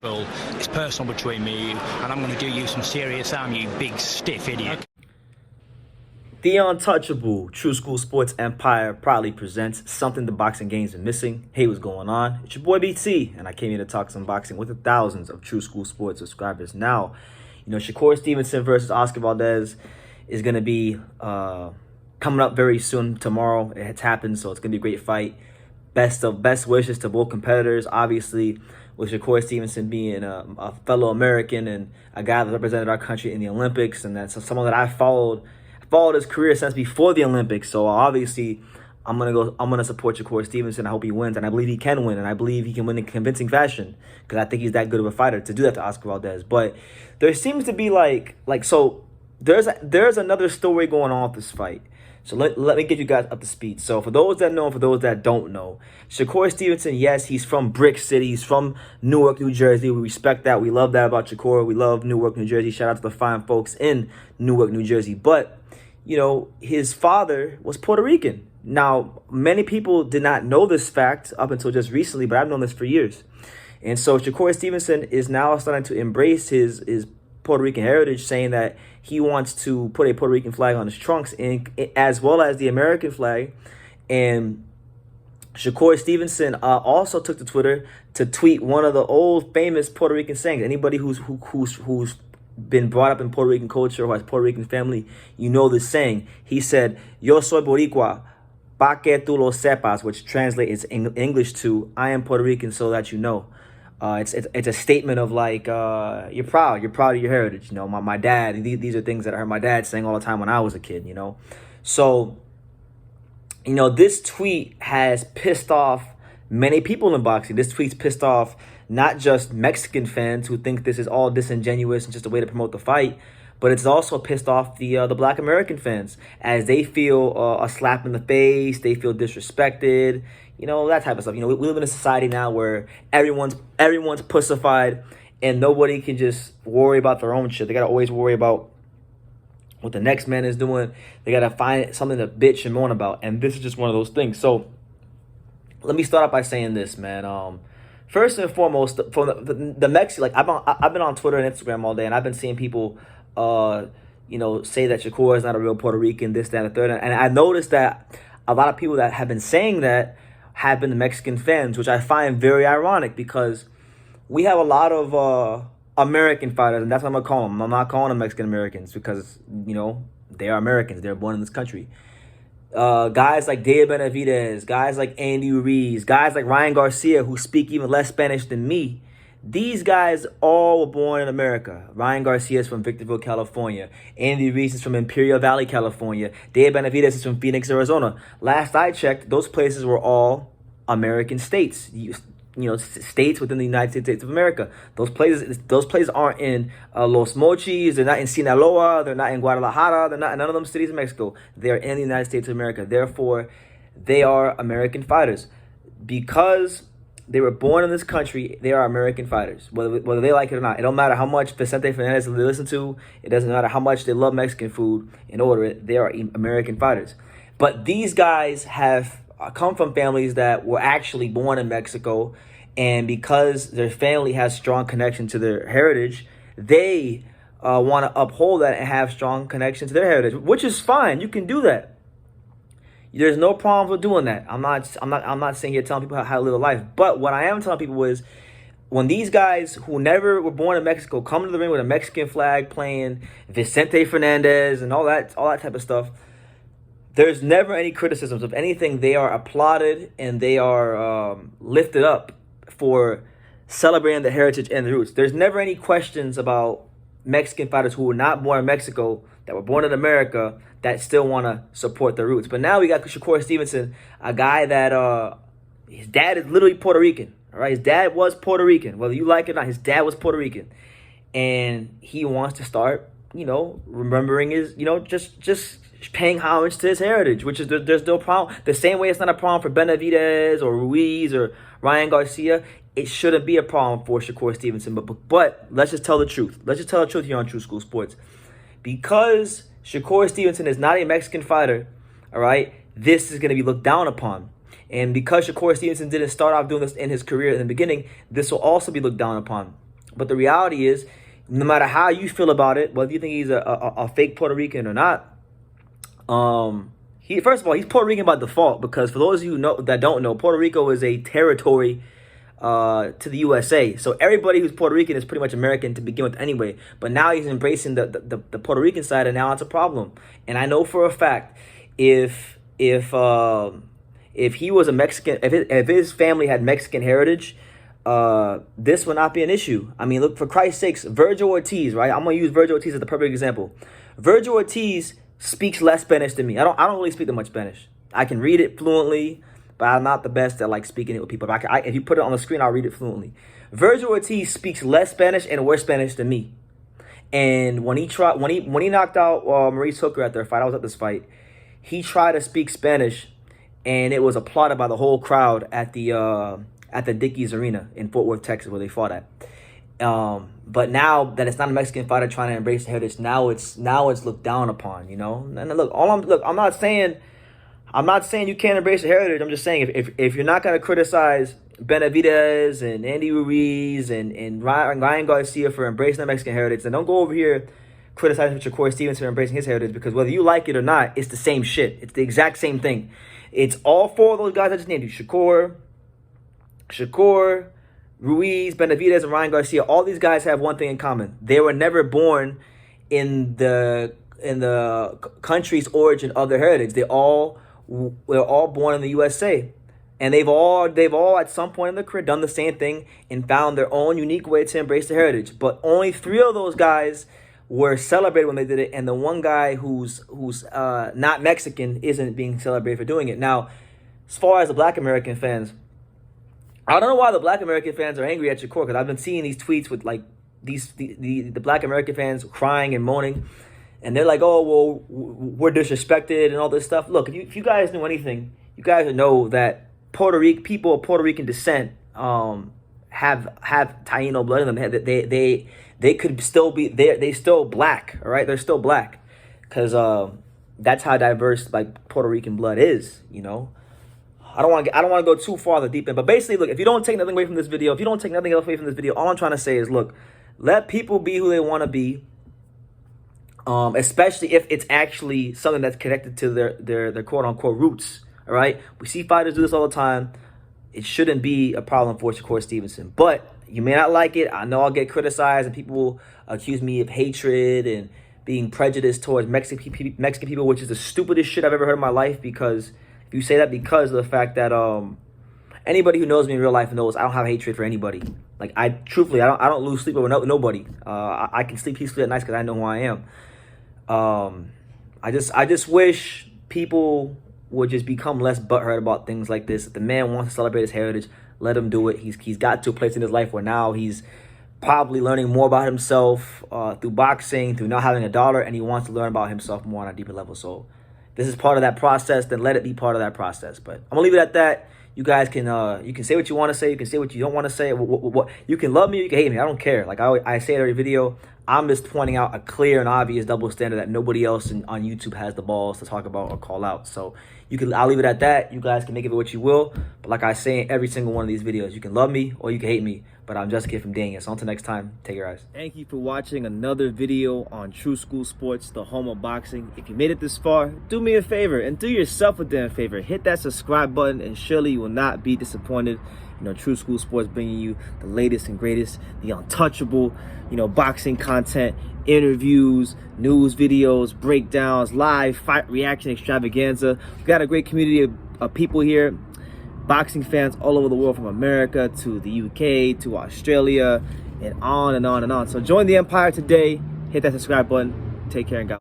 Well, it's personal between me and you, and I'm going to do you some serious harm, you big stiff idiot. The Untouchable True School Sports Empire proudly presents something the boxing game's been missing. Hey, what's going on? It's your boy BT, and I came here to talk some boxing with the thousands of True School Sports subscribers. Now, Shakur Stevenson versus Oscar Valdez is going to be coming up very soon tomorrow. It's happened, so it's going to be a great fight. Best wishes to both competitors. Obviously, with Shakur Stevenson being a fellow American and a guy that represented our country in the Olympics, and that's someone that I followed his career since before the Olympics. So obviously, I'm gonna support Shakur Stevenson. I hope he wins, and I believe he can win, and I believe he can win in convincing fashion because I think he's that good of a fighter to do that to Oscar Valdez. But there seems to be there's another story going on with this fight. So let me get you guys up to speed. So for those that know and for those that don't know, Shakur Stevenson, yes, he's from Brick City. He's from Newark, New Jersey. We respect that. We love that about Shakur. We love Newark, New Jersey. Shout out to the fine folks in Newark, New Jersey. But, his father was Puerto Rican. Now, many people did not know this fact up until just recently, but I've known this for years. And so Shakur Stevenson is now starting to embrace his Puerto Rican heritage, saying that he wants to put a Puerto Rican flag on his trunks, and as well as the American flag. And Shakur Stevenson also took to Twitter to tweet one of the old famous Puerto Rican sayings. Anybody who's been brought up in Puerto Rican culture or has Puerto Rican family, this saying. He said, "Yo soy Boricua, pa que tú lo sepas," which translates in English to "I am Puerto Rican so that you know." It's a statement of you're proud of your heritage. My dad, these are things that I heard my dad saying all the time when I was a kid. So this tweet has pissed off many people in boxing. This tweet's pissed off not just Mexican fans who think this is all disingenuous and just a way to promote the fight, but it's also pissed off the Black American fans, as they feel a slap in the face, they feel disrespected, that type of stuff. We live in a society now where everyone's pussified and nobody can just worry about their own shit. They gotta always worry about what the next man is doing. They gotta find something to bitch and moan about, and this is just one of those things. So let me start off by saying this, man. First and foremost, from the Mexican, I've been on Twitter and Instagram all day, and I've been seeing people, say that Shakur is not a real Puerto Rican, this, that, and the third. And I noticed that a lot of people that have been saying that have been the Mexican fans, which I find very ironic because we have a lot of American fighters, and that's what I'm gonna call them. I'm not calling them Mexican Americans because they are Americans. They're born in this country. Guys like Dave Benavidez, guys like Andy Ruiz, guys like Ryan Garcia, who speak even less Spanish than me. These guys all were born in America. Ryan Garcia is from Victorville, California. Andy Ruiz is from Imperial Valley, California. Dave Benavidez is from Phoenix, Arizona. Last I checked, those places were all American states. States within the United States of America. Those places aren't in Los Mochis. They're not in Sinaloa. They're not in Guadalajara. They're not in none of them cities in Mexico. They are in the United States of America. Therefore, they are American fighters. Because they were born in this country, they are American fighters, whether they like it or not. It don't matter how much Vicente Fernandez they listen to. It doesn't matter how much they love Mexican food and order it. They are American fighters. But these guys have come from families that were actually born in Mexico, and because their family has strong connection to their heritage, they want to uphold that and have strong connection to their heritage, which is fine. You can do that. There's no problem with doing that. I'm not sitting here telling people how to live a life. But what I am telling people is, when these guys who never were born in Mexico come to the ring with a Mexican flag playing Vicente Fernandez and all that type of stuff, there's never any criticisms of anything. They are applauded and they are lifted up for celebrating the heritage and the roots. There's never any questions about Mexican fighters who were not born in Mexico, that were born in America, that still want to support their roots. But now we got Shakur Stevenson, a guy that his dad is literally Puerto Rican. All right, his dad was Puerto Rican, whether you like it or not. His dad was Puerto Rican, and he wants to start, remembering his, just paying homage to his heritage, which is there's no problem. The same way it's not a problem for Benavidez or Ruiz or Ryan Garcia, it shouldn't be a problem for Shakur Stevenson. But let's just tell the truth. Let's just tell the truth here on True School Sports. Because Shakur Stevenson is not a Mexican fighter, all right, this is going to be looked down upon. And because Shakur Stevenson didn't start off doing this in his career in the beginning, this will also be looked down upon. But the reality is, no matter how you feel about it, whether you think he's a fake Puerto Rican or not, first of all, he's Puerto Rican by default, because for those of you that don't know, Puerto Rico is a territory to the USA. So everybody who's Puerto Rican is pretty much American to begin with anyway. But now he's embracing the Puerto Rican side, and now it's a problem. And I know for a fact, if he was a Mexican, if his family had Mexican heritage, this would not be an issue. I mean, look, for Christ's sakes, Virgil Ortiz, right? I'm gonna use Virgil Ortiz as the perfect example. Virgil Ortiz speaks less Spanish than me. I don't really speak that much Spanish. I can read it fluently, but I'm not the best at like speaking it with people. If you put it on the screen, I'll read it fluently. Virgil Ortiz speaks less Spanish and worse Spanish than me. And when he knocked out Maurice Hooker at their fight, I was at this fight. He tried to speak Spanish, and it was applauded by the whole crowd at the Dickies Arena in Fort Worth, Texas, where they fought at. But now that it's not a Mexican fighter trying to embrace the heritage, now it's looked down upon, you know. And look, I'm not saying you can't embrace the heritage. I'm just saying if you're not gonna criticize Benavidez and Andy Ruiz and Ryan Garcia for embracing the Mexican heritage, then don't go over here criticizing Shakur Stevenson for embracing his heritage, because whether you like it or not, it's the same shit. It's the exact same thing. It's all four of those guys I just named you: Shakur, Ruiz, Benavidez, and Ryan Garcia. All these guys have one thing in common: they were never born in the country's origin of their heritage. They're all born in the USA, and they've all at some point in their career done the same thing and found their own unique way to embrace their heritage. But only 3 of those guys were celebrated when they did it, and the one guy who's not Mexican isn't being celebrated for doing it. Now, as far as the Black American fans, I don't know why the Black American fans are angry at Shakur, because I've been seeing these tweets with like the Black American fans crying and moaning, and they're like, "Oh, well, we're disrespected" and all this stuff. Look, if you guys knew anything, you guys would know that people of Puerto Rican descent have Taino blood in them. They could still be they still black, all right? They're still black, because that's how diverse like Puerto Rican blood is, you know. I don't want to go too far the deep end, but basically, look, if you don't take nothing away from this video, if you don't take nothing else away from this video, all I'm trying to say is, look, let people be who they want to be, especially if it's actually something that's connected to their quote unquote roots. All right, we see fighters do this all the time. It shouldn't be a problem for Shakur Stevenson, but you may not like it. I know I'll get criticized, and people will accuse me of hatred and being prejudiced towards Mexican people, which is the stupidest shit I've ever heard in my life. Because if you say that because of the fact that anybody who knows me in real life knows I don't have hatred for anybody. Like, I don't lose sleep over nobody. I can sleep peacefully at night because I know who I am. I just wish people would just become less butthurt about things like this. If the man wants to celebrate his heritage, let him do it. He's got to a place in his life where now he's probably learning more about himself through boxing, through not having a daughter, and he wants to learn about himself more on a deeper level. So if this is part of that process, then let it be part of that process. But I'm gonna leave it at that. You guys can say what you want to say. You can say what you don't want to say. You can love me, you can hate me. I don't care. Like I say in every video, I'm just pointing out a clear and obvious double standard that nobody else on YouTube has the balls to talk about or call out. So I'll leave it at that. You guys can make of it what you will. But like I say in every single one of these videos, you can love me or you can hate me. But I'm just a kid from Dang. So until next time, take care, guys. Thank you for watching another video on True School Sports, the home of boxing. If you made it this far, do me a favor and do yourself a damn favor. Hit that subscribe button, and surely you will not be disappointed. You know, True School Sports bringing you the latest and greatest, the untouchable, boxing content, interviews, news videos, breakdowns, live fight reaction extravaganza. We've got a great community of people here, boxing fans all over the world, from America to the UK to Australia, and on and on and on. So join the empire today. Hit that subscribe button. Take care and God.